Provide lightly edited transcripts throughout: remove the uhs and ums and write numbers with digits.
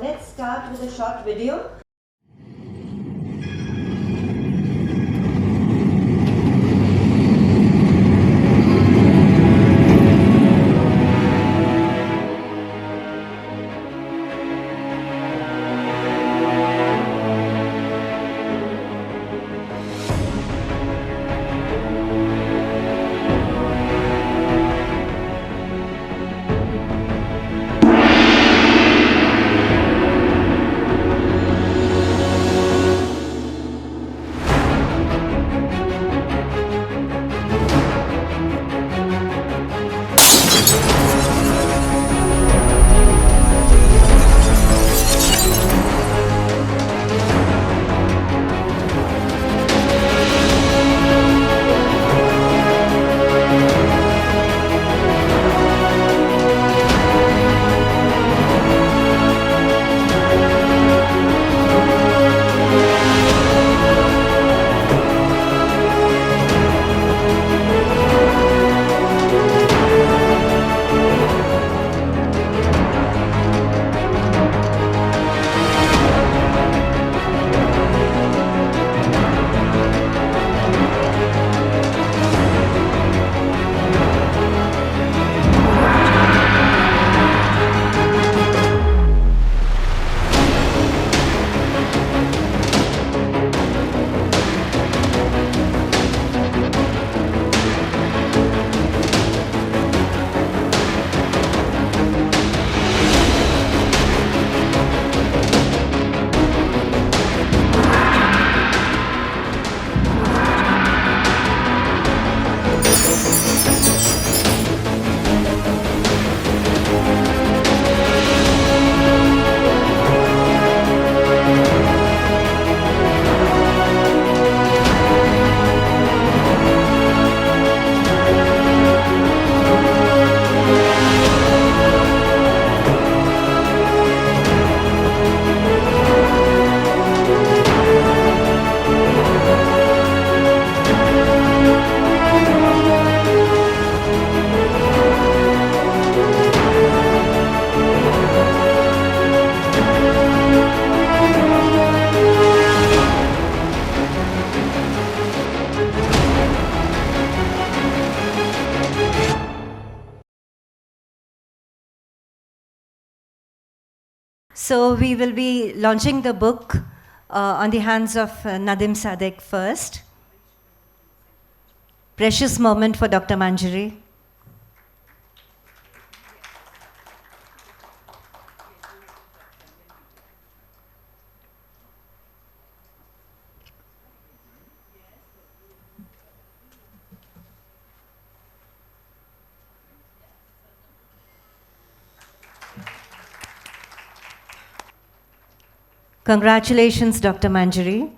Let's start with a short video. So we will be launching the book on the hands of Nadim Sadek first. Precious moment for Dr. Manjari. Congratulations, Dr. Manjari.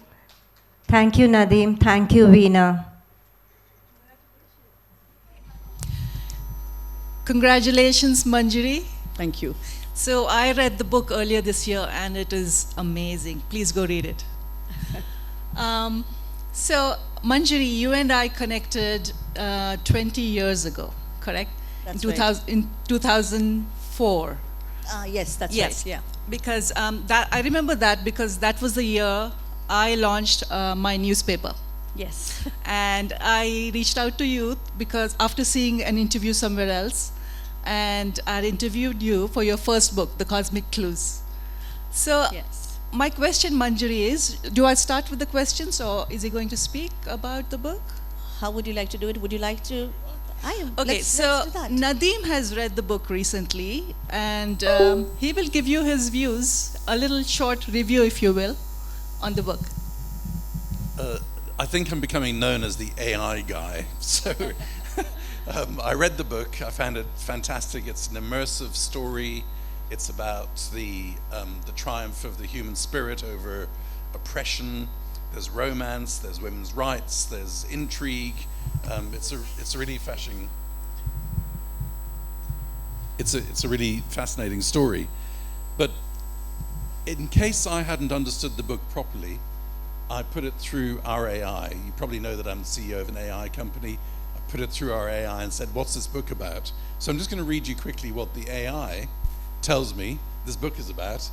Thank you, Nadim. Thank you, Veena. Congratulations, Manjari. Thank you. So I read the book earlier this year and it is amazing. Please go read it. So Manjari, you and I connected 20 years ago, correct? That's in 2004. Yes, that's Yes. right. Yeah. Because I remember that because that was the year I launched my newspaper. Yes. And I reached out to you because after seeing an interview somewhere else, and I interviewed you for your first book, The Cosmic Clues. So Yes. my question, Manjari, is, do I start with the questions or is he going to speak about the book? How would you like to do it? Would you like to? Okay, let's so do that. Nadim has read the book recently and he will give you his views, a little short review, if you will, on the book. I think I'm becoming known as the AI guy. So I read the book. I found it fantastic. It's an immersive story. It's about the triumph of the human spirit over oppression. There's romance. There's women's rights. There's intrigue. It's a really fascinating. It's a really fascinating story. But in case I hadn't understood the book properly, I put it through our AI. You probably know that I'm the CEO of an AI company. I put it through our AI and said, what's this book about? So I'm just going to read you quickly what the AI tells me this book is about,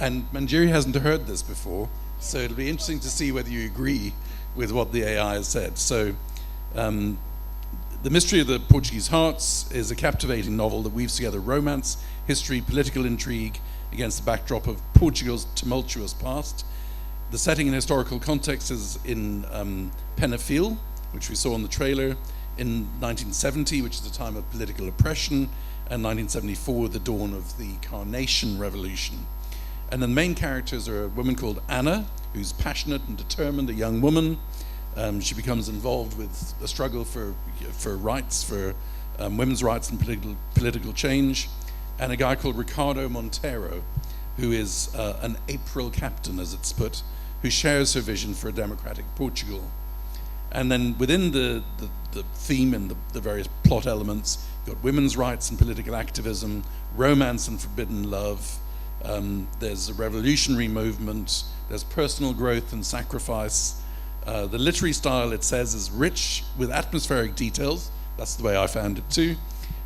And Manjiri hasn't heard this before, so it'll be interesting to see whether you agree with what the AI has said. So, The Mystery of the Portuguese Hearts is a captivating novel that weaves together romance, history, political intrigue against the backdrop of Portugal's tumultuous past. The setting and historical context is in Penafiel, which we saw in the trailer, in 1970, which is a time of political oppression, and 1974, the dawn of the Carnation Revolution. And the main characters are a woman called Anna, who's passionate and determined, a young woman. She becomes involved with a struggle for rights, for women's rights and political change. And a guy called Ricardo Monteiro, who is an April captain, as it's put, who shares her vision for a democratic Portugal. And then within the theme and the various plot elements, you've got women's rights and political activism, romance and forbidden love, there's a revolutionary movement, there's personal growth and sacrifice. The literary style, it says, is rich with atmospheric details. That's the way I found it too,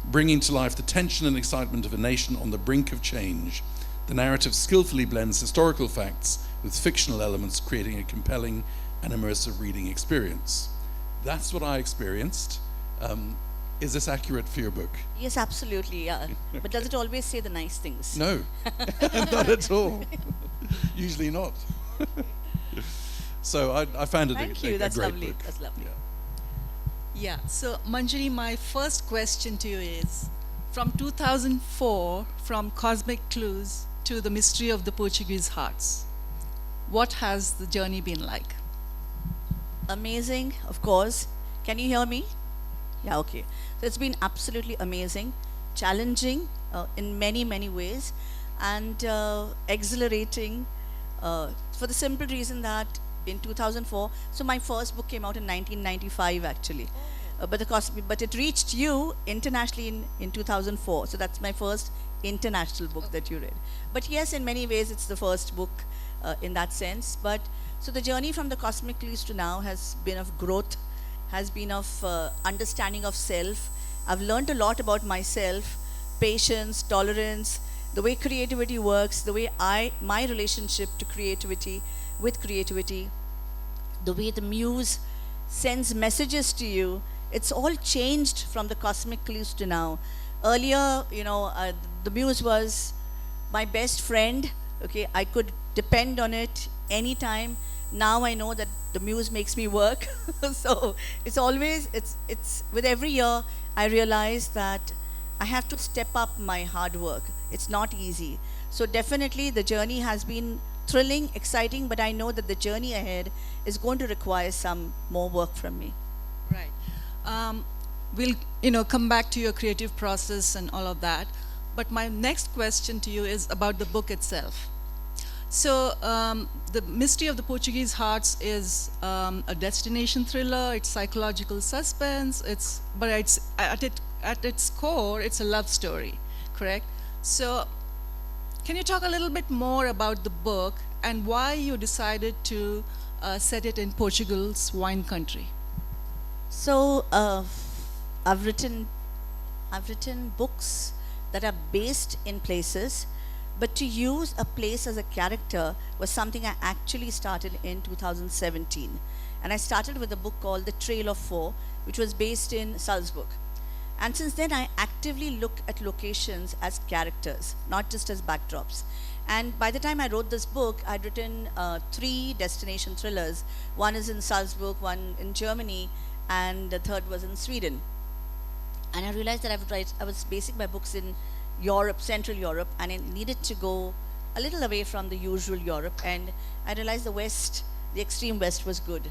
bringing to life the tension and excitement of a nation on the brink of change. The narrative skillfully blends historical facts with fictional elements, creating a compelling and immersive reading experience. That's what I experienced. Is this accurate for your book? Yes, absolutely. Yeah. But does it always say the nice things? No, not at all. Usually not. So I found it Thank a you. That's great lovely. book. That's lovely. Yeah. Yeah, so Manjari, my first question to you is, from 2004, from Cosmic Clues to The Mystery of the Portuguese Hearts, what has the journey been like? Amazing, of course. Can you hear me? Yeah, okay. So it's been absolutely amazing, challenging in many, many ways, and exhilarating for the simple reason that in 2004, so my first book came out in 1995 actually. But it reached you internationally in 2004. So that's my first international book that you read. But yes, in many ways, it's the first book in that sense. But so the journey from the Cosmic Clues to now has been of growth, has been of understanding of self. I've learned a lot about myself, patience, tolerance, the way creativity works, the way my relationship to creativity, with creativity, the way the muse sends messages to you. It's all changed from the Cosmic Clues to now. Earlier, the muse was my best friend. Okay, I could depend on it anytime. Now I know that the muse makes me work. So it's always, it's with every year, I realize that I have to step up my hard work. It's not easy. So definitely the journey has been thrilling, exciting, but I know that the journey ahead is going to require some more work from me. Right. We'll come back to your creative process and all of that. But my next question to you is about the book itself. So The Mystery of the Portuguese Hearts is a destination thriller. It's psychological suspense. But it's at its core, it's a love story, correct? So can you talk a little bit more about the book and why you decided to set it in Portugal's wine country? So I've written books that are based in places, but to use a place as a character was something I actually started in 2017. And I started with a book called The Trail of Four, which was based in Salzburg. And since then, I actively look at locations as characters, not just as backdrops. And by the time I wrote this book, I'd written 3 destination thrillers. One is in Salzburg, one in Germany, and the third was in Sweden. And I realized that I was basing my books in Europe, Central Europe, and I needed to go a little away from the usual Europe. And I realized the West, the extreme West was good.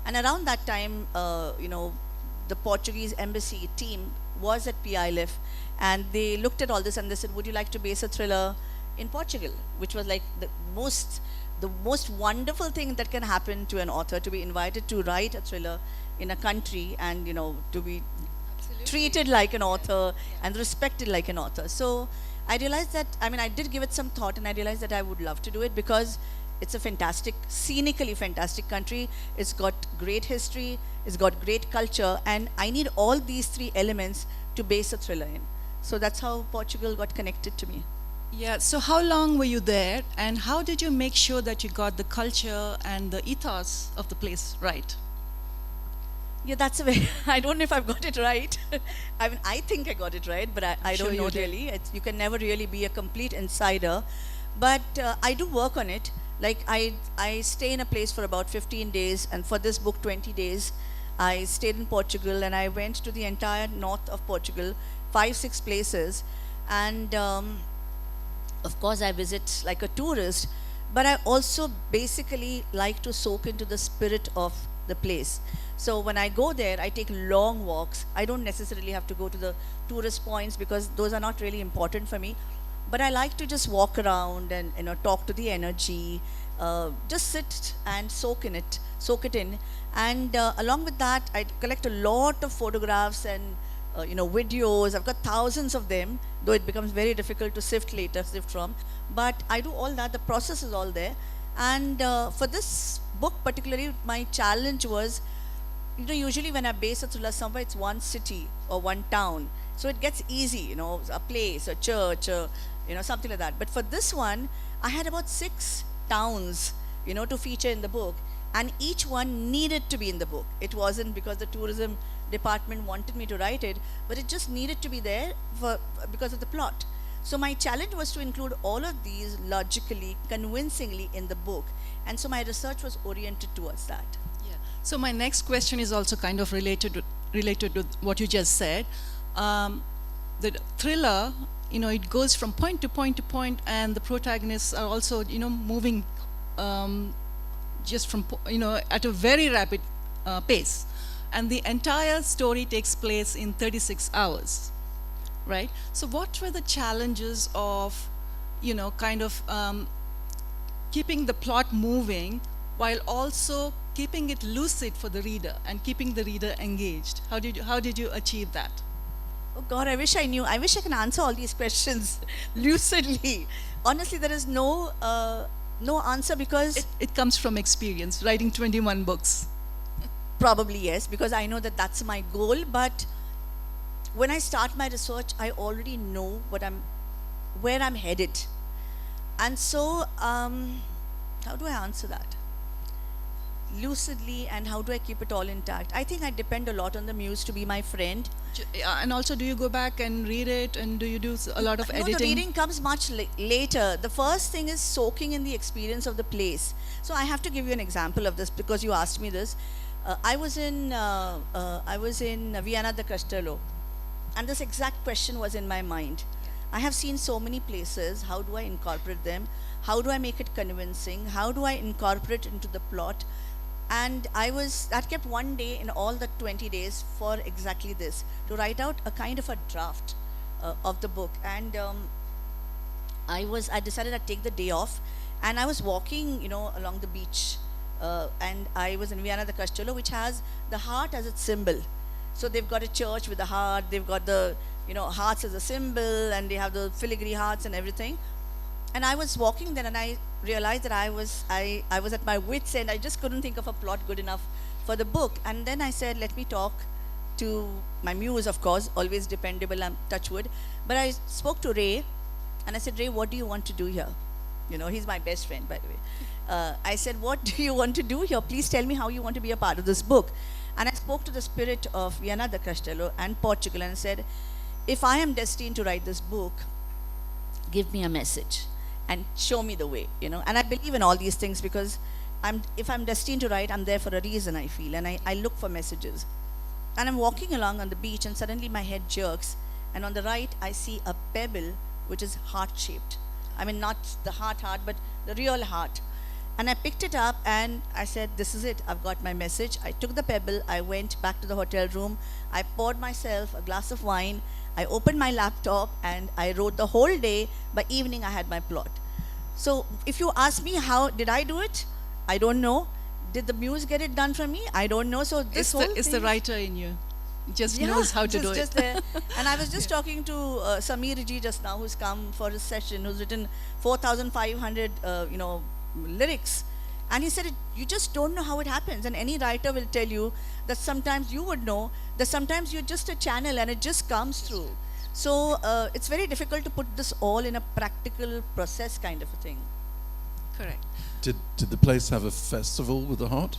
And around that time, the Portuguese embassy team was at PILF, and they looked at all this and they said, would you like to base a thriller in Portugal? Which was like the most wonderful thing that can happen to an author, to be invited to write a thriller in a country and, to be treated like an author and respected like an author. So I realized that, I did give it some thought, and I realized that I would love to do it because it's a fantastic, scenically fantastic country. It's got great history, it's got great culture, and I need all these 3 elements to base a thriller in. So that's how Portugal got connected to me. Yeah, so how long were you there, and how did you make sure that you got the culture and the ethos of the place right? Yeah, that's a very, I don't know if I've got it right. I mean, I think I got it right, but I Sure don't you know did. really. You can never really be a complete insider. But I do work on it. Like, I stay in a place for about 15 days, and for this book, 20 days. I stayed in Portugal, and I went to the entire north of Portugal, 5, 6 places. And of course, I visit like a tourist, but I also basically like to soak into the spirit of the place. So when I go there, I take long walks. I don't necessarily have to go to the tourist points because those are not really important for me. But I like to just walk around and talk to the energy, just sit and soak it in. And along with that, I collect a lot of photographs and videos. I've got thousands of them, though it becomes very difficult to sift from. But I do all that. The process is all there. And for this book particularly, my challenge was, usually when I base a thriller somewhere, it's one city or one town. So it gets easy, a place, a church, something like that. But for this one, I had about 6 towns, to feature in the book. And each one needed to be in the book. It wasn't because the tourism department wanted me to write it, but it just needed to be there because of the plot. So my challenge was to include all of these logically, convincingly in the book. And so my research was oriented towards that. Yeah. So my next question is also kind of related to what you just said. The thriller, it goes from point to point to point, and the protagonists are also, moving just from, at a very rapid pace. And the entire story takes place in 36 hours, right? So what were the challenges of, keeping the plot moving while also keeping it lucid for the reader and keeping the reader engaged? How did you achieve that? Oh God, I wish I knew. I wish I can answer all these questions lucidly. Honestly, there is no answer because It comes from experience, writing 21 books. probably yes, because I know that that's my goal. But when I start my research, I already know where I'm headed, and so how do I answer that lucidly, and how do I keep it all intact? I think I depend a lot on the muse to be my friend. And also, do you go back and read it, and do you do a lot of No, editing? the reading comes much later. The first thing is soaking in the experience of the place. So I have to give you an example of this because you asked me this. I was in Viana del Castello, and this exact question was in my mind. I have seen so many places. How do I incorporate them? How do I make it convincing? How do I incorporate it into the plot? And that kept one day in all the 20 days for exactly this, to write out a kind of a draft of the book. And I decided I'd take the day off, and I was walking, along the beach, and I was in Viana del Castello, which has the heart as its symbol. So they've got a church with a heart, they've got the, hearts as a symbol, and they have the filigree hearts and everything. And I was walking there, and I realized that I was at my wit's end. I just couldn't think of a plot good enough for the book. And then I said, let me talk to my muse, of course, always dependable, I'm touch wood. But I spoke to Ray, and I said, Ray, what do you want to do here? He's my best friend, by the way. I said, what do you want to do here? Please tell me how you want to be a part of this book. And I spoke to the spirit of Viana del Castello and Portugal, and said, if I am destined to write this book, give me a message and show me the way, And I believe in all these things because if I'm destined to write, I'm there for a reason, I feel, and I look for messages. And I'm walking along on the beach, and suddenly my head jerks, and on the right, I see a pebble which is heart-shaped. I mean, not the heart, but the real heart. And I picked it up, and I said, this is it. I've got my message. I took the pebble. I went back to the hotel room. I poured myself a glass of wine. I opened my laptop, and I wrote the whole day. By evening, I had my plot. So if you ask me how did I do it, I don't know. Did the muse get it done for me? I don't know. So this It's the writer in you. Just knows how to do it. Just there. And I was just talking to Samir Ji just now, who's come for his session, who's written 4,500, lyrics. And he said, you just don't know how it happens. And any writer will tell you that sometimes you would know that sometimes you're just a channel and it just comes through. So it's very difficult to put this all in a practical process kind of a thing. Correct. Did the place have a festival with the heart?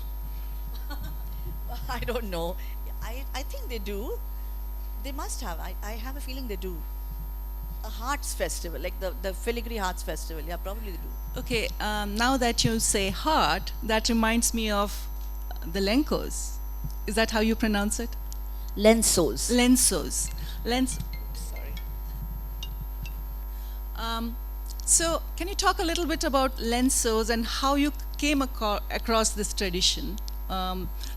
I don't know. I think they do. They must have. I have a feeling they do. A Hearts Festival, like the Filigree Hearts Festival. Yeah, probably they do. Okay, now that you say heart, that reminds me of the Lenkos. Is that how you pronounce it? Lensos. Lensos. Sorry. So, can you talk a little bit about lensos and how you came across this tradition?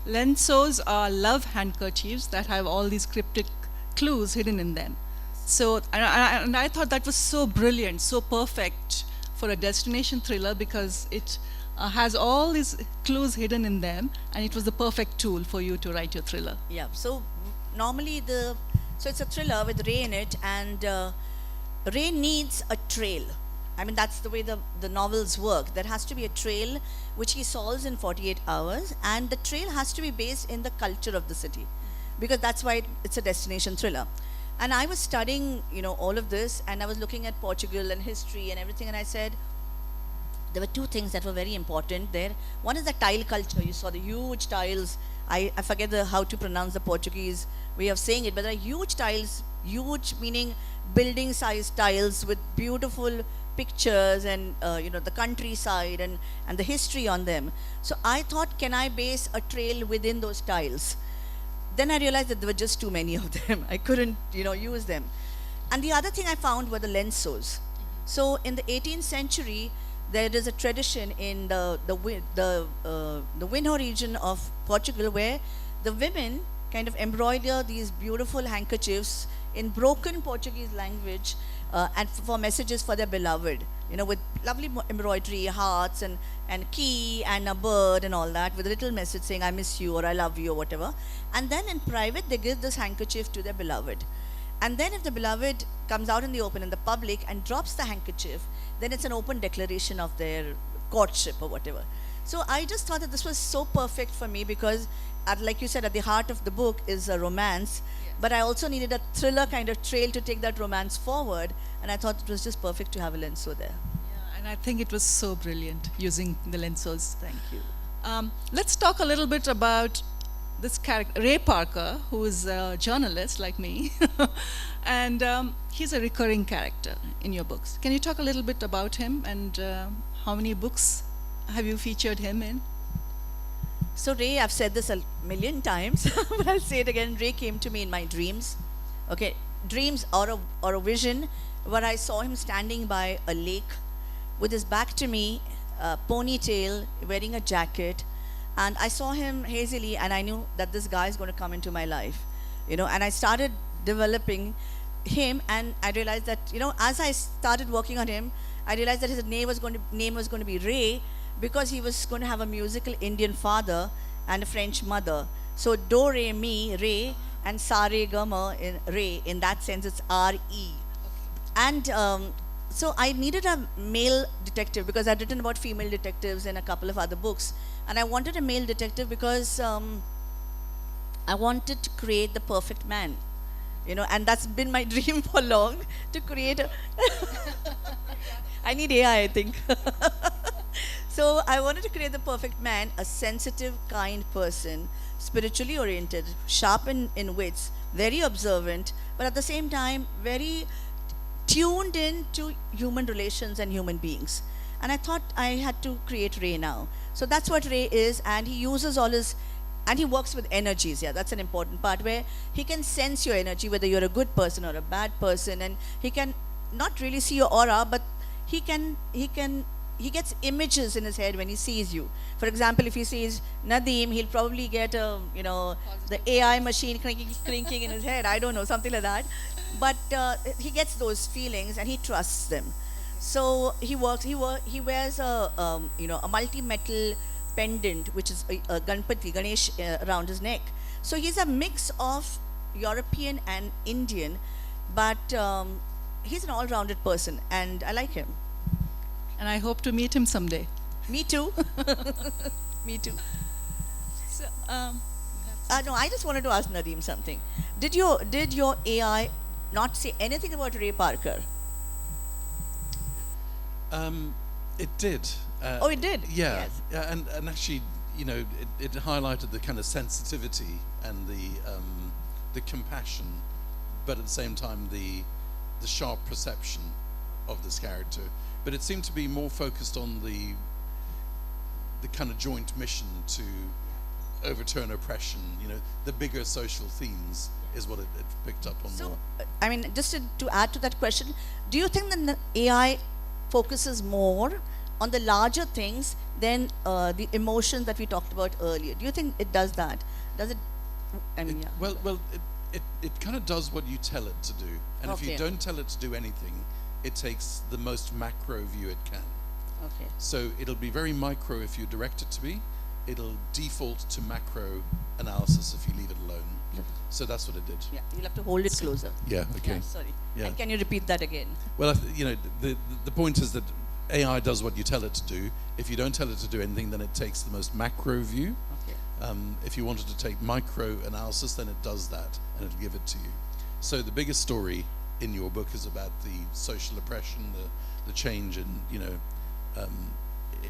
Lensos are love handkerchiefs that have all these cryptic clues hidden in them. So, and I thought that was so brilliant, so perfect for a destination thriller because it has all these clues hidden in them, and it was the perfect tool for you to write your thriller. Yeah. So normally so it's a thriller with Ray in it, and Ray needs a trail. I mean, that's the way the novels work. There has to be a trail which he solves in 48 hours, and the trail has to be based in the culture of the city, because that's why it's a destination thriller. And I was studying, all of this, and I was looking at Portugal and history and everything, and I said, there were two things that were very important there. One is the tile culture. You saw the huge tiles. I forget how to pronounce the Portuguese way of saying it, but there are huge tiles, huge meaning building-sized tiles with beautiful pictures and the countryside and the history on them. So I thought, can I base a trail within those tiles? Then I realized that there were just too many of them. I couldn't use them. And the other thing I found were the lensos. So in the 18th century, there is a tradition in the Winho region of Portugal where the women kind of embroider these beautiful handkerchiefs in broken Portuguese language and for messages for their beloved, with lovely embroidery, hearts and key and a bird and all that, with a little message saying, I miss you or I love you or whatever. And then in private, they give this handkerchief to their beloved. And then if the beloved comes out in the open, in the public, and drops the handkerchief, then it's an open declaration of their courtship or whatever. So I just thought that this was so perfect for me because, like you said, at the heart of the book is a romance. Yes. But I also needed a thriller kind of trail to take that romance forward. And I thought it was just perfect to have a lenso there. Yeah, and I think it was so brilliant using the lensos. Thank you. Let's talk a little bit about this character, Ray Parker, who is a journalist like me, and he's a recurring character in your books. Can you talk a little bit about him and how many books have you featured him in? So Ray, I've said this a million times, but I'll say it again. Ray came to me in my dreams. Okay, dreams or a vision where I saw him standing by a lake with his back to me, ponytail, wearing a jacket. And I saw him hazily, and I knew that this guy is going to come into my life, and I started developing him, and I realized that, as I started working on him, I realized that his name was going to be Ray, because he was going to have a musical Indian father and a French mother. So do re mi Ray and sa re ga ma in Ray. In that sense, it's R-E. And so I needed a male detective because I'd written about female detectives in a couple of other books. And I wanted a male detective because I wanted to create the perfect man, and that's been my dream for long, to create a... I need AI, I think. So I wanted to create the perfect man, a sensitive, kind person, spiritually oriented, sharp in wits, very observant, but at the same time, very tuned in to human relations and human beings. And I thought I had to create Ray now. So that's what Ray is, and he uses all his, and he works with energies. Yeah, that's an important part where he can sense your energy, whether you're a good person or a bad person, and he can not really see your aura, but he gets images in his head when he sees you. For example, if he sees Nadeem, he'll probably get the AI machine clinking in his head. I don't know, something like that. But he gets those feelings and he trusts them. So he wears a multi-metal pendant, which is a Ganesh around his neck. So he's a mix of European and Indian, but he's an all-rounded person, and I like him. And I hope to meet him someday. Me too. Me too. So, No, I just wanted to ask Nadeem something. Did your AI not say anything about Ray Parker? It did. Oh, it did? Yeah, Yes. yeah, and actually, you know, it highlighted the kind of sensitivity and the compassion, but at the same time the sharp perception of this character. But it seemed to be more focused on the kind of joint mission to overturn oppression. You know, the bigger social themes is what it picked up on So, more. I mean, just to add to that question, do you think that the AI focuses more on the larger things than the emotions that we talked about earlier? Do you think it does that? Does it? I mean, yeah. Well, it kind of does what you tell it to do, and if you Okay. don't tell it to do anything, it takes the most macro view it can. Okay. So it'll be very micro if you direct it to be. It'll default to macro analysis if you leave it alone. So that's what it did. Yeah, you'll have to hold it closer. Yeah. Okay. Yeah, sorry. Yeah. And can you repeat that again? Well, you know, the point is that AI does what you tell it to do. If you don't tell it to do anything, then it takes the most macro view. Okay. If you wanted to take micro analysis, then it does that, and it'll give it to you. So the biggest story in your book is about the social oppression, the change in, you know,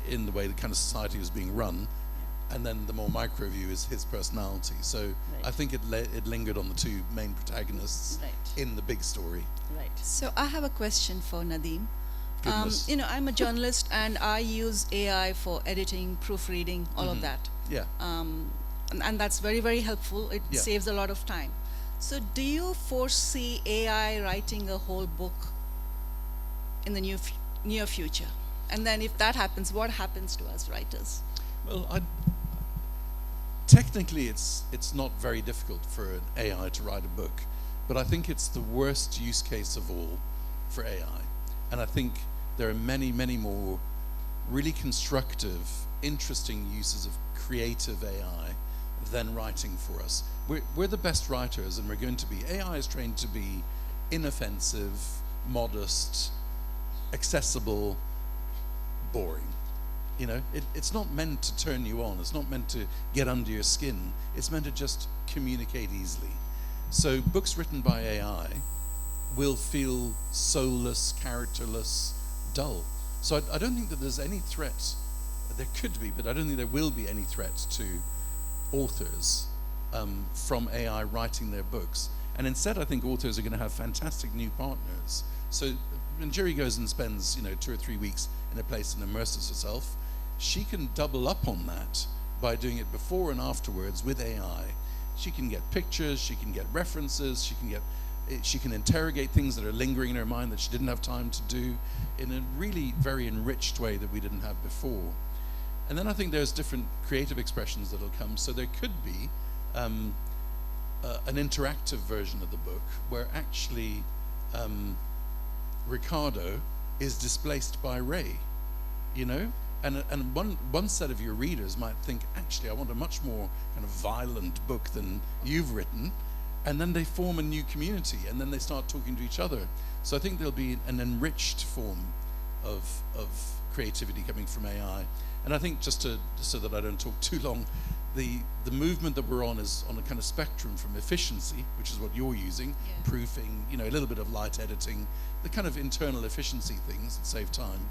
in the way the kind of society was being run, and then the more micro view is his personality. So Right. I think it lingered on the two main protagonists Right. in the big story. Right. So I have a question for Nadeem. Goodness. You know, I'm a journalist and I use AI for editing, proofreading, all of that. Yeah. And that's very, very helpful. It Yeah. saves a lot of time. So do you foresee AI writing a whole book in the near future? And then if that happens, what happens to us writers? Well, technically, it's not very difficult for an AI to write a book, but I think it's the worst use case of all for AI. And I think there are many, many more really constructive, interesting uses of creative AI than writing for us. We're the best writers, and we're going to be. AI is trained to be inoffensive, modest, accessible, boring. You know, it's not meant to turn you on. It's not meant to get under your skin. It's meant to just communicate easily. So books written by AI will feel soulless, characterless, dull. So I don't think that there's any threat. There could be, but I don't think there will be any threat to authors from AI writing their books. And instead, I think authors are going to have fantastic new partners. So when Jerry goes and spends, you know, 2 or 3 weeks in a place and immerses herself, she can double up on that by doing it before and afterwards with AI. She can get pictures, she can get references, she can interrogate things that are lingering in her mind that she didn't have time to do in a really very enriched way that we didn't have before. And then I think there's different creative expressions that'll come. So there could be an interactive version of the book where actually Ricardo is displaced by Ray, you know? And one set of your readers might think, actually, I want a much more kind of violent book than you've written. And then they form a new community, and then they start talking to each other. So I think there'll be an enriched form of creativity coming from AI. And I think just so that I don't talk too long, the movement that we're on is on a kind of spectrum from efficiency, which is what you're using, Yeah. proofing, you know, a little bit of light editing, the kind of internal efficiency things that save time,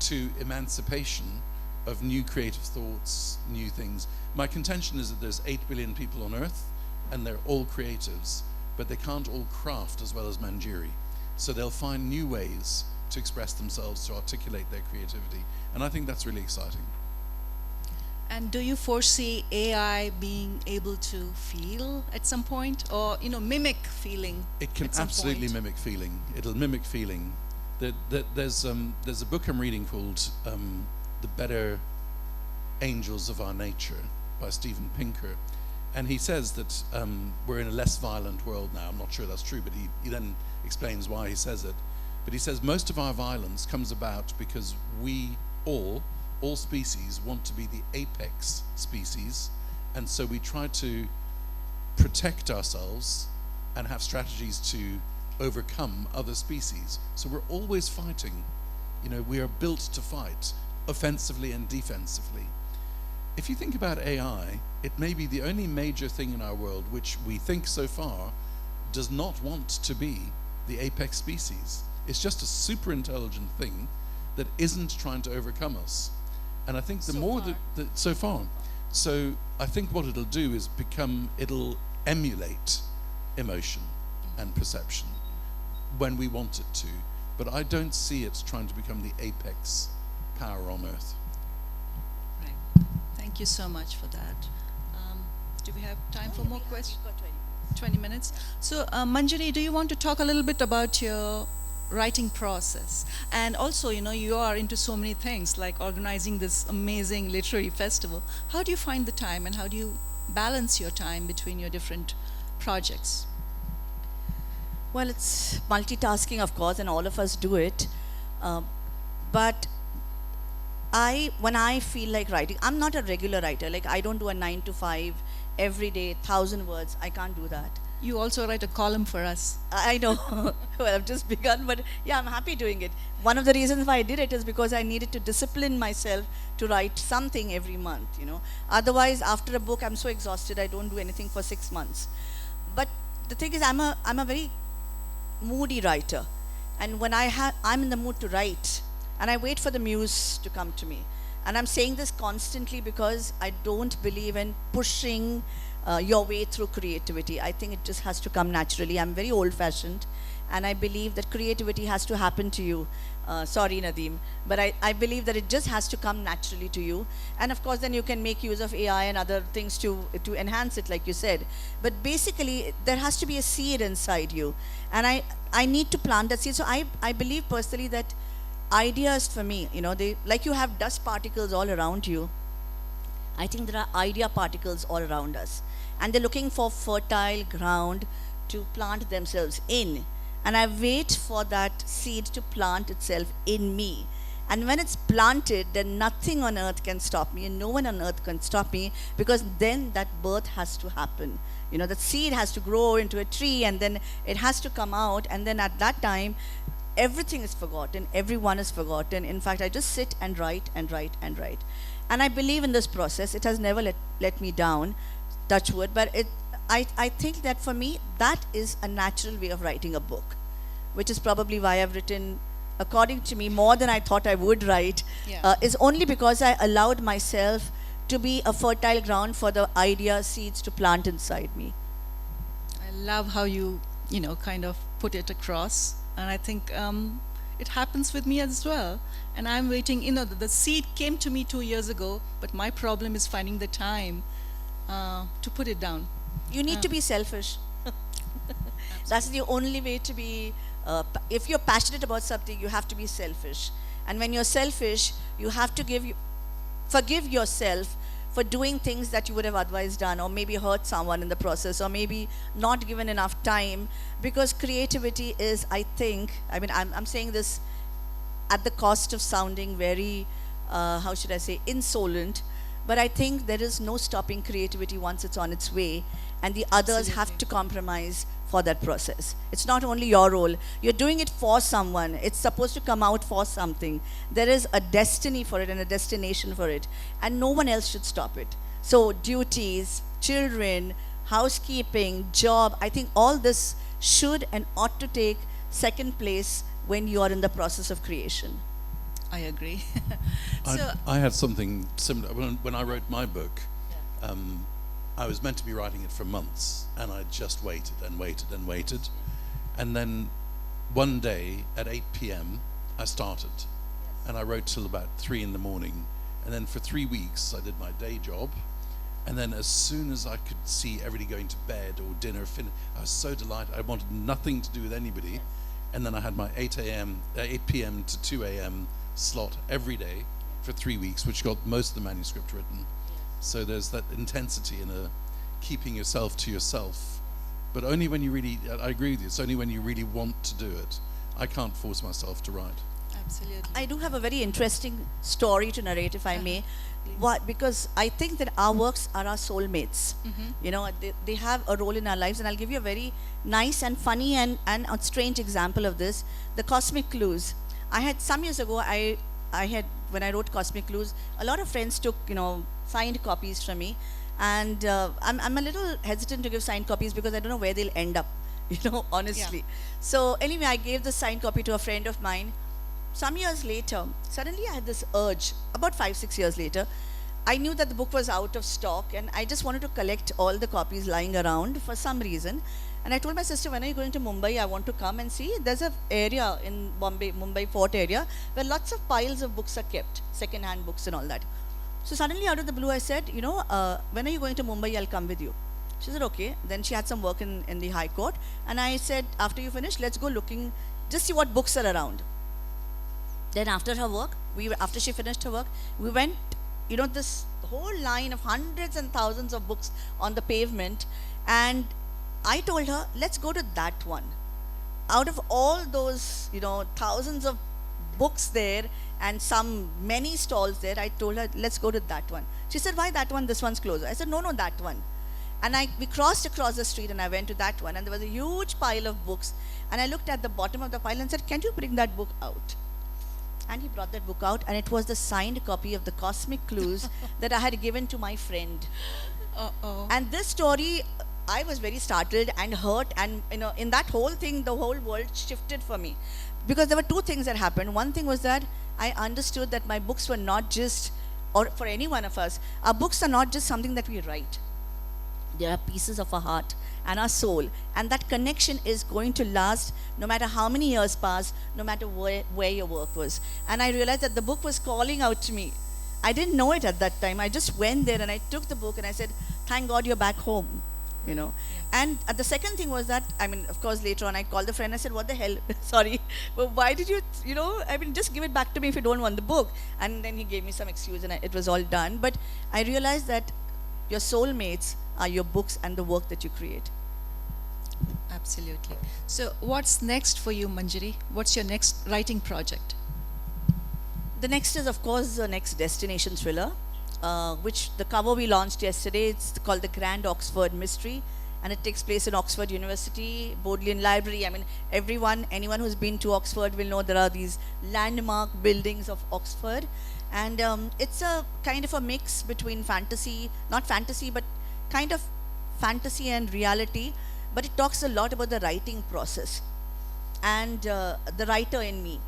to emancipation of new creative thoughts, new things. My contention is that there's 8 billion people on Earth, and they're all creatives, but they can't all craft as well as Manjiri. So they'll find new ways to express themselves, to articulate their creativity. And I think that's really exciting. And do you foresee AI being able to feel at some point, or mimic feeling? It can at some absolutely point? mimic feeling. It'll mimic feeling. There's a book I'm reading called The Better Angels of Our Nature by Steven Pinker. And he says that we're in a less violent world now. I'm not sure that's true, but he then explains why he says it. But he says most of our violence comes about because we all species want to be the apex species, and so we try to protect ourselves and have strategies to overcome other species. So we're always fighting. We are built to fight offensively and defensively. If you think about AI, it may be the only major thing in our world which we think so far does not want to be the apex species. It's just a super intelligent thing that isn't trying to overcome us. And I think the more that so far, so I think what it'll do is it'll emulate emotion and perception when we want it to. But I don't see it trying to become the apex power on Earth. Right. Thank you so much for that. Do we have time for more questions? 20 minutes. So, Manjari, do you want to talk a little bit about your writing process? And also, you are into so many things, like organizing this amazing literary festival. How do you find the time, and how do you balance your time between your different projects? Well, it's multitasking, of course, and all of us do it. But when I feel like writing, I'm not a regular writer. Like, I don't do a 9 to 5 every day, 1,000 words. I can't do that. You also write a column for us. I know. Well, I've just begun, but yeah, I'm happy doing it. One of the reasons why I did it is because I needed to discipline myself to write something every month, Otherwise, after a book, I'm so exhausted, I don't do anything for 6 months. But the thing is, I'm a very moody writer. And when I'm in the mood to write, and I wait for the muse to come to me. And I'm saying this constantly because I don't believe in pushing your way through creativity. I think it just has to come naturally. I'm very old-fashioned, and I believe that creativity has to happen to you. Sorry, Nadeem, but I believe that it just has to come naturally to you. And of course, then you can make use of AI and other things to enhance it, like you said. But basically, there has to be a seed inside you, and I need to plant that seed. So I believe personally that ideas for me, they, like you have dust particles all around you, I think there are idea particles all around us, and they're looking for fertile ground to plant themselves in. And I wait for that seed to plant itself in me. And when it's planted, then nothing on earth can stop me, and no one on earth can stop me, because then that birth has to happen. That seed has to grow into a tree, and then it has to come out, and then at that time, everything is forgotten, everyone is forgotten. In fact, I just sit and write and write and write. And I believe in this process. It has never let me down, touch wood, but I think that for me, that is a natural way of writing a book, which is probably why I've written, according to me, more than I thought I would write, is only because I allowed myself to be a fertile ground for the idea seeds to plant inside me. I love how you, kind of put it across. And I think it happens with me as well. And I'm waiting, the seed came to me 2 years ago, but my problem is finding the time to put it down. You need to be selfish. That's the only way to be, if you're passionate about something, you have to be selfish. And when you're selfish, you have to forgive yourself for doing things that you would have otherwise done, or maybe hurt someone in the process, or maybe not given enough time. Because creativity is, I think, I'm saying this at the cost of sounding very, how should I say, insolent, but I think there is no stopping creativity once it's on its way, and the others have to compromise for that process. It's not only your role. You're doing it for someone. It's supposed to come out for something. There is a destiny for it and a destination for it, and no one else should stop it. So duties, children, housekeeping, job, I think all this should and ought to take second place when you are in the process of creation. I agree. I had something similar. When I wrote my book, I was meant to be writing it for months, and I just waited and waited and waited. And then one day at 8 p.m., I started. And I wrote till about 3 in the morning. And then for 3 weeks, I did my day job. And then as soon as I could see everybody going to bed or dinner, I was so delighted. I wanted nothing to do with anybody. And then I had my 8 p.m. to 2 a.m. slot every day for 3 weeks, which got most of the manuscript written. So there's that intensity in keeping yourself to yourself. But only when you really, I agree with you, it's only when you really want to do it. I can't force myself to write. Absolutely. I do have a very interesting story to narrate, if I may. Because I think that our works are our soulmates. They have a role in our lives, and I'll give you a very nice and funny and a strange example of this. The Cosmic Clues. I had some years ago, when I wrote Cosmic Clues, a lot of friends took, signed copies from me, and I'm a little hesitant to give signed copies because I don't know where they'll end up. honestly. So anyway, I gave the signed copy to a friend of mine. Some years later, suddenly I had this urge, about 5, 6 years later. I knew that the book was out of stock and I just wanted to collect all the copies lying around for some reason. And I told my sister, when are you going to Mumbai? I want to come and see. There's an area in Mumbai Fort area, where lots of piles of books are kept, second-hand books and all that. So suddenly out of the blue, I said, when are you going to Mumbai? I'll come with you. She said, okay. Then she had some work in the High Court. And I said, after you finish, let's go looking, just see what books are around. Then after her work, after she finished her work, we went, this whole line of hundreds and thousands of books on the pavement. And I told her, let's go to that one. Out of all those, thousands of books there and many stalls there, I told her, let's go to that one. She said, why that one? This one's closer. I said, no, that one. And we crossed across the street and I went to that one. And there was a huge pile of books. And I looked at the bottom of the pile and said, can you bring that book out? And he brought that book out, and it was the signed copy of The Cosmic Clues that I had given to my friend. Uh-oh. And this story, I was very startled and hurt, and in that whole thing, the whole world shifted for me. Because there were two things that happened. One thing was that I understood that my books were not just, or for any one of us, our books are not just something that we write. They are pieces of our heart and our soul. And that connection is going to last no matter how many years pass, no matter where your work was. And I realized that the book was calling out to me. I didn't know it at that time. I just went there and I took the book and I said, thank God you're back home. And the second thing was that, of course, later on I called the friend. I said, what the hell? Sorry, but why did you, just give it back to me if you don't want the book. And then he gave me some excuse and it was all done. But I realized that your soulmates are your books and the work that you create. Absolutely. So what's next for you, Manjari? What's your next writing project? The next is, of course, the next destination thriller, which the cover we launched yesterday. It's called The Grand Oxford Mystery, and it takes place in Oxford University, Bodleian Library. Anyone who's been to Oxford will know there are these landmark buildings of Oxford. And it's a kind of a mix between not fantasy, but kind of fantasy and reality. But it talks a lot about the writing process and the writer in me.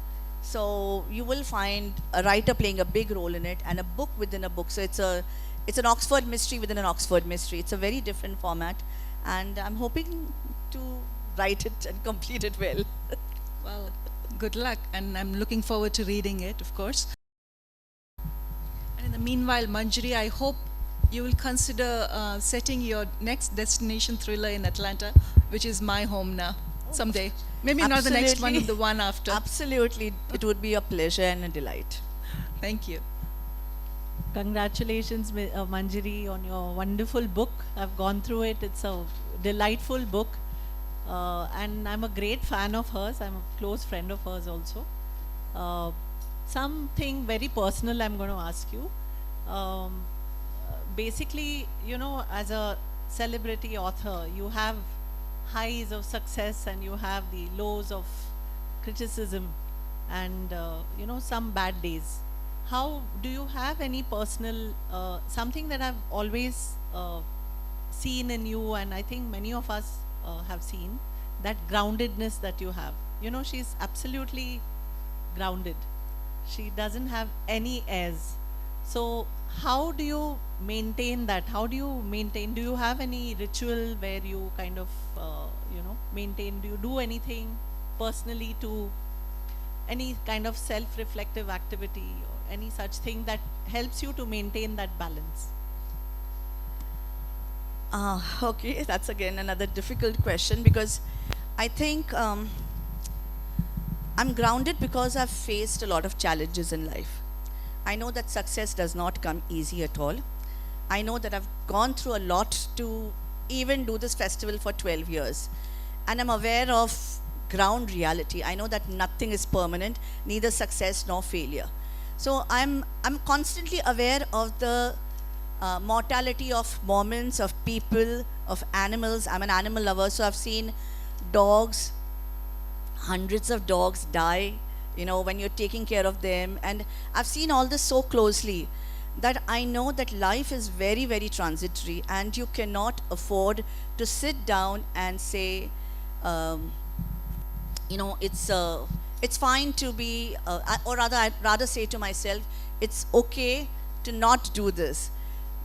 So you will find a writer playing a big role in it and a book within a book. So it's an Oxford mystery within an Oxford mystery. It's a very different format, and I'm hoping to write it and complete it well. Well, good luck, and I'm looking forward to reading it, of course. And in the meanwhile, Manjari, I hope you will consider setting your next destination thriller in Atlanta, which is my home now, someday. Maybe not the next one, Absolutely. the one after. Absolutely. It would be a pleasure and a delight. Thank you. Congratulations, Manjari, on your wonderful book. I've gone through it. It's a delightful book. And I'm a great fan of hers. I'm a close friend of hers also. Something very personal I'm going to ask you. Basically, as a celebrity author, you have highs of success and you have the lows of criticism and, some bad days. How do you have any personal, something that I've always seen in you, and I think many of us have seen, that groundedness that you have. She's absolutely grounded. She doesn't have any airs. So how do you maintain that? Do you have any ritual where you kind of, maintain? Do you do anything personally to any kind of self-reflective activity or any such thing that helps you to maintain that balance? Okay, that's again another difficult question, because I think I'm grounded because I've faced a lot of challenges in life. I know that success does not come easy at all. I know that I've gone through a lot to even do this festival for 12 years. And I'm aware of ground reality. I know that nothing is permanent, neither success nor failure. So I'm constantly aware of the mortality of moments, of people, of animals. I'm an animal lover, so I've seen dogs, hundreds of dogs die, when you're taking care of them. And I've seen all this so closely that I know that life is very, very transitory, and you cannot afford to sit down and say, um, it's fine to be, or rather, I'd rather say to myself, it's okay to not do this,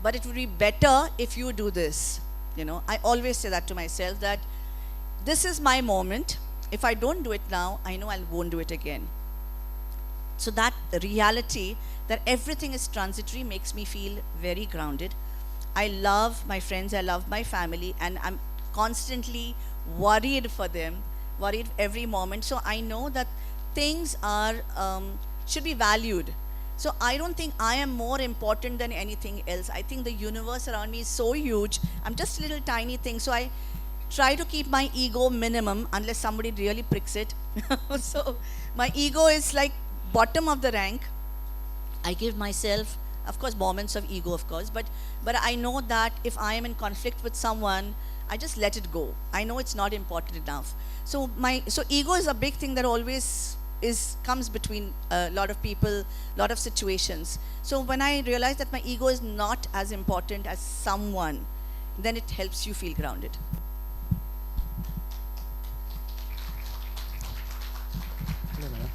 but it would be better if you do this. I always say that to myself, that this is my moment. If I don't do it now, I know I won't do it again. So that reality that everything is transitory makes me feel very grounded. I love my friends, I love my family, and I'm constantly worried for them, worried every moment. So I know that things are should be valued. So I don't think I am more important than anything else. I think the universe around me is so huge. I'm just a little tiny thing. So I try to keep my ego minimum unless somebody really pricks it. So my ego is like bottom of the rank. I give myself, of course, moments of ego, of course, but I know that if I am in conflict with someone, I just let it go. I know it's not important enough. So ego is a big thing that always comes between a lot of people, lot of situations. So when I realize that my ego is not as important as someone, then it helps you feel grounded. Hello, madam.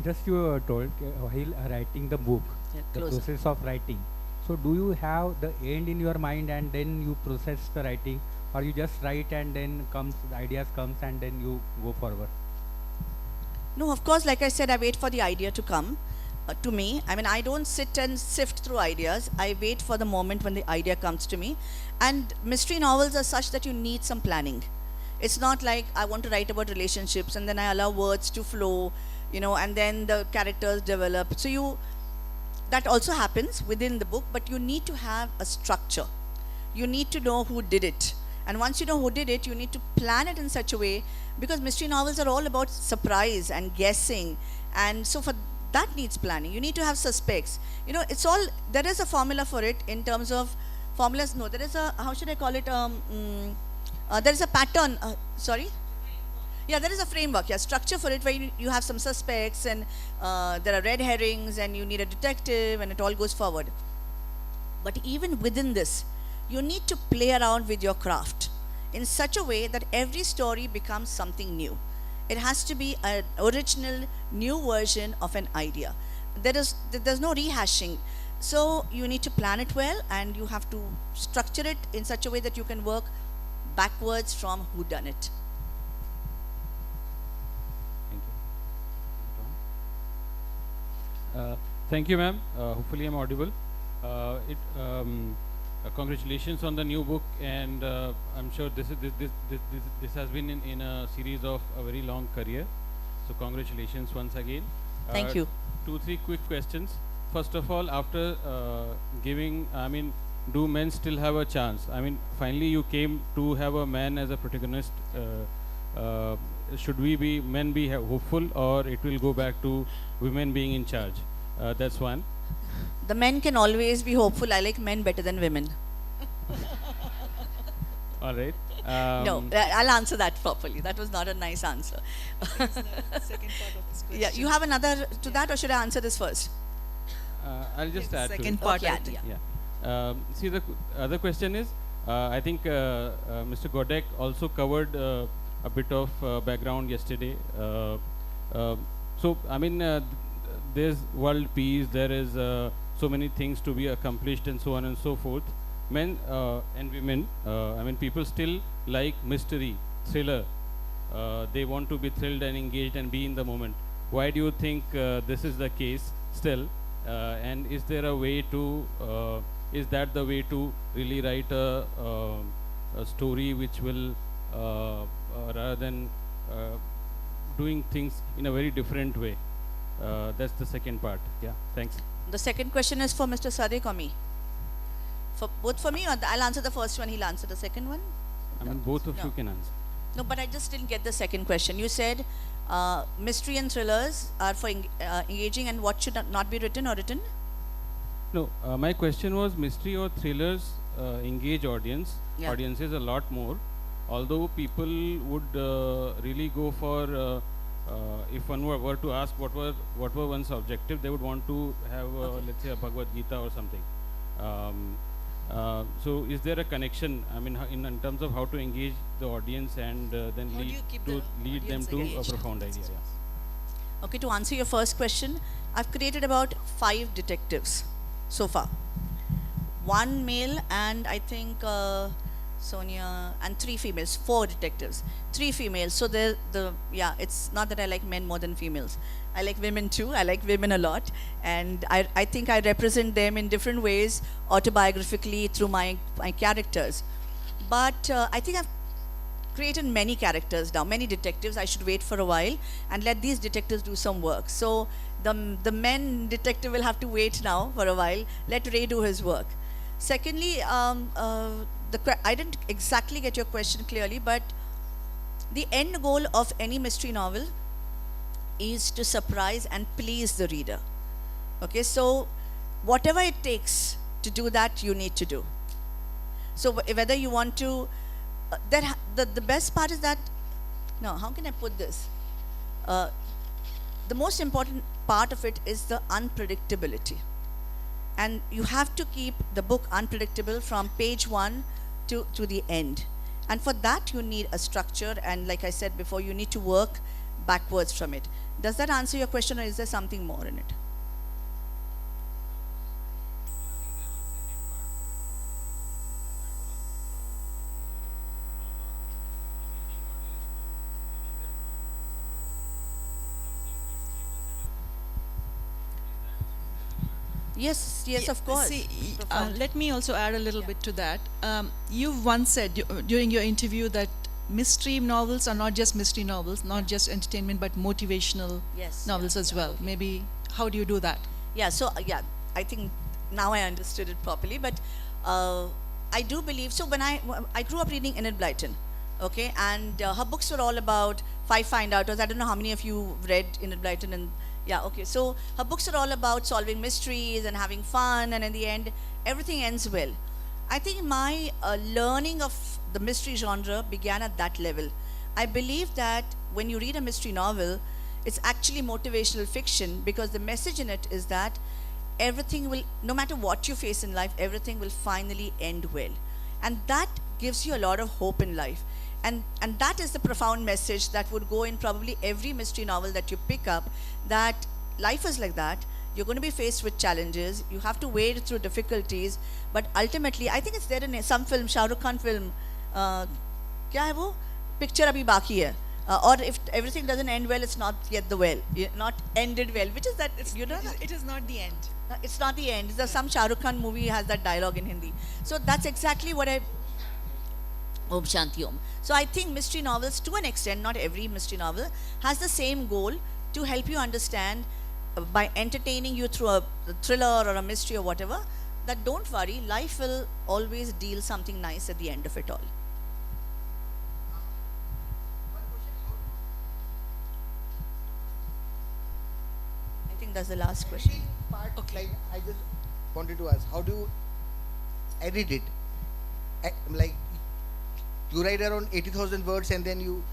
Just you told while writing the book, Yeah, the closer. process of writing. So do you have the end in your mind and then you process the writing, or you just write and then the ideas comes and then you go forward? No, of course, like I said, I wait for the idea to come to me. I mean, I don't sit and sift through ideas. I wait for the moment when the idea comes to me. And mystery novels are such that you need some planning. It's not like I want to write about relationships and then I allow words to flow, and then the characters develop. So that also happens within the book, but you need to have a structure. You need to know who did it. And once you know who did it, you need to plan it in such a way, because mystery novels are all about surprise and guessing. And so for that needs planning. You need to have suspects. There is a formula for it in terms of formulas. No, there is a, how should I call it? There is a pattern. Sorry? Yeah, there is a framework, structure for it, where you have some suspects and there are red herrings and you need a detective and it all goes forward. But even within this, you need to play around with your craft in such a way that every story becomes something new. It has to be an original, new version of an idea. There's no rehashing. So you need to plan it well and you have to structure it in such a way that you can work backwards from who done it. Thank you. Thank you, ma'am. Hopefully, I'm audible. Congratulations on the new book, and I'm sure this has been in a series of a very long career. So, congratulations once again. Thank you. 2-3 quick questions. First of all, after do men still have a chance? I mean, finally, you came to have a man as a protagonist. Should men be hopeful, or it will go back to women being in charge? That's one. The men can always be hopeful. I like men better than women. All right. No, I'll answer that properly. That was not a nice answer. Second part of this question. Yeah, you have another to that, or should I answer this first? I'll just add to Second it. part Okay, of it. Yeah. See, the other question is, I think Mr. Godek also covered a bit of background yesterday. So, I mean, there's world peace, there is so many things to be accomplished and so on and so forth. Men and women, I mean, people still like mystery, thriller. They want to be thrilled and engaged and be in the moment. Why do you think this is the case still? And is there a way to, is that the way to really write a story which will, rather than doing things in a very different way? That's the second part. Yeah, thanks. The second question is for Mr. Sadiq or me? Both for me, or I'll answer the first one, he'll answer the second one? I mean, both of No. you can answer. No, but I just didn't get the second question. You said mystery and thrillers are for engaging, and what should not be written or written? No, my question was mystery or thrillers engage Yeah. audiences a lot more. Although people would really go for, if one were to ask what were one's objective, they would want to have, let's say, a Bhagavad Gita or something. So is there a connection? I mean, in terms of how to engage the audience and then How do you keep the lead them audience to a engaged? profound idea? Yeah. Okay, to answer your first question, I've created about 5 detectives so far. 1 male and I think Sonia, and 3 females, 4 detectives, 3 females. So it's not that I like men more than females. I like women too. I like women a lot, and I think I represent them in different ways, autobiographically through my characters. But I think I've created many characters now, many detectives. I should wait for a while and let these detectives do some work. So the men detective will have to wait now for a while. Let Ray do his work. Secondly, I didn't exactly get your question clearly, but the end goal of any mystery novel is to surprise and please the reader. Okay, so whatever it takes to do that, you need to do. So whether you want to, the best part is that, no, how can I put this? The most important part of it is the unpredictability. And you have to keep the book unpredictable from page 1 to the end. And for that, you need a structure. And like I said before, you need to work backwards from it. Does that answer your question, or is there something more in it? Yes, of course. See, Profound. let me also add a little bit to that. You once said during your interview that mystery novels are not just mystery novels, not just entertainment, but motivational Yes, novels as well. Maybe how do you do that? Yeah, so I think now I understood it properly, but I do believe, so when I grew up reading Enid Blyton, okay, and her books were all about 5 find outers. I don't know how many of you read Enid Blyton, and yeah, okay, so her books are all about solving mysteries and having fun, and in the end, everything ends well. I think my learning of the mystery genre began at that level. I believe that when you read a mystery novel, it's actually motivational fiction, because the message in it is that everything will, no matter what you face in life, everything will finally end well. And that gives you a lot of hope in life. And that is the profound message that would go in probably every mystery novel that you pick up, that life is like that. You're going to be faced with challenges. You have to wade through difficulties. But ultimately, I think it's there in some film, Shah Rukh Khan film, क्या है वो? Picture abhi baki hai. Or if everything doesn't end well, it's not yet the well, not ended well, which is that, you know, It is not the end. it's not the end. There's some Shah Rukh Khan movie has that dialogue in Hindi. So that's exactly what Om Shanti Om. So I think mystery novels, to an extent, not every mystery novel, has the same goal to help you understand by entertaining you through a thriller or a mystery or whatever, that don't worry, life will always deal something nice at the end of it all. I think that's the last question. Part, Okay. like, I just wanted to ask, how do you edit it? Like, you write around 80,000 words and then you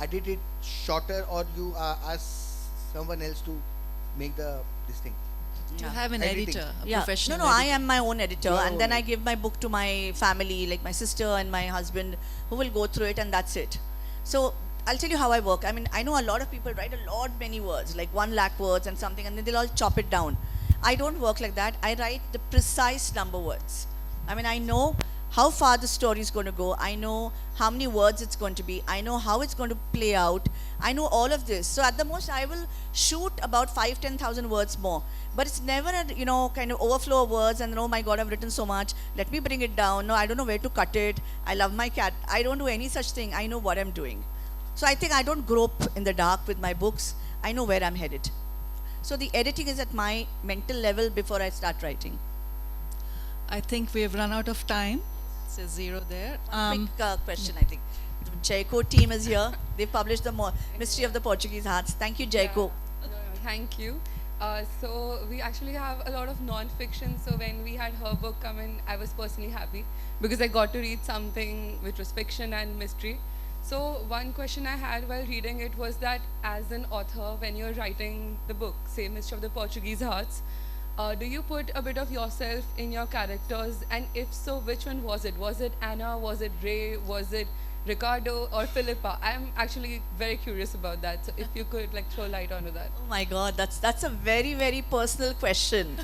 edit it shorter, or you ask someone else to make this thing? You Yeah. have an Editing. editor, a Yeah, professional no, I editor. am my own editor, Your and own then I editor. give my book to my family, like my sister and my husband, who will go through it, and that's it. So I'll tell you how I work. I mean, I know a lot of people write a lot many words, like 1 lakh words and something, and then they'll all chop it down. I don't work like that. I write the precise number words. I mean, I know how far the story is going to go. I know how many words it's going to be. I know how it's going to play out. I know all of this. So at the most, I will shoot about 5,000-10,000 words more. But it's never a, kind of overflow of words and, oh my God, I've written so much. Let me bring it down. No, I don't know where to cut it. I love my cat. I don't do any such thing. I know what I'm doing. So I think I don't grope in the dark with my books. I know where I'm headed. So the editing is at my mental level before I start writing. I think we have run out of time. It says 0 there. Quick question, I think. The Jayco team is here. They published the Mystery of the Portuguese Hearts. Thank you, Jayco. Thank you. So we actually have a lot of non-fiction. So when we had her book come in, I was personally happy because I got to read something which was fiction and mystery. So one question I had while reading it was that as an author, when you're writing the book, say Mystery of the Portuguese Hearts, do you put a bit of yourself in your characters? And if so, which one was it? Was it Anna? Was it Ray? Was it Ricardo or Philippa? I'm actually very curious about that. So if you could like throw light onto that. Oh my God, that's a very, very personal question.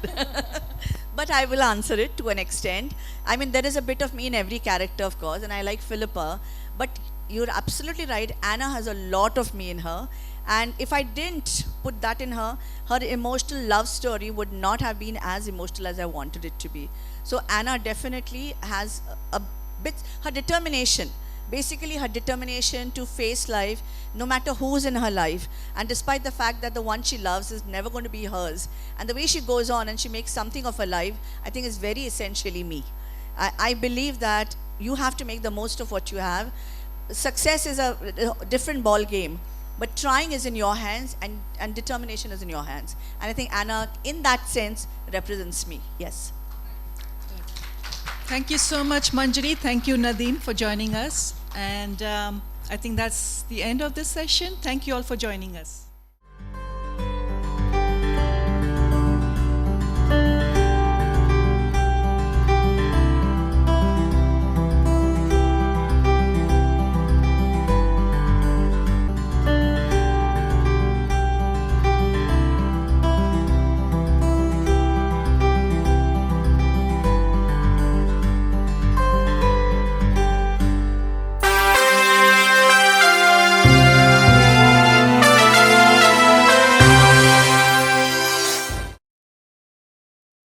But I will answer it to an extent. I mean, there is a bit of me in every character, of course, and I like Philippa. But you're absolutely right. Anna has a lot of me in her. And if I didn't put that in her, her emotional love story would not have been as emotional as I wanted it to be. So Anna definitely has a bit, her determination. Basically, her determination to face life no matter who's in her life, and despite the fact that the one she loves is never going to be hers, and the way she goes on and she makes something of her life, I think is very essentially me. I believe that you have to make the most of what you have. Success is a different ball game, but trying is in your hands, and determination is in your hands. And I think Anna, in that sense, represents me. Yes. Thank you so much, Manjari. Thank you, Nadeem, for joining us. And I think that's the end of this session. Thank you all for joining us.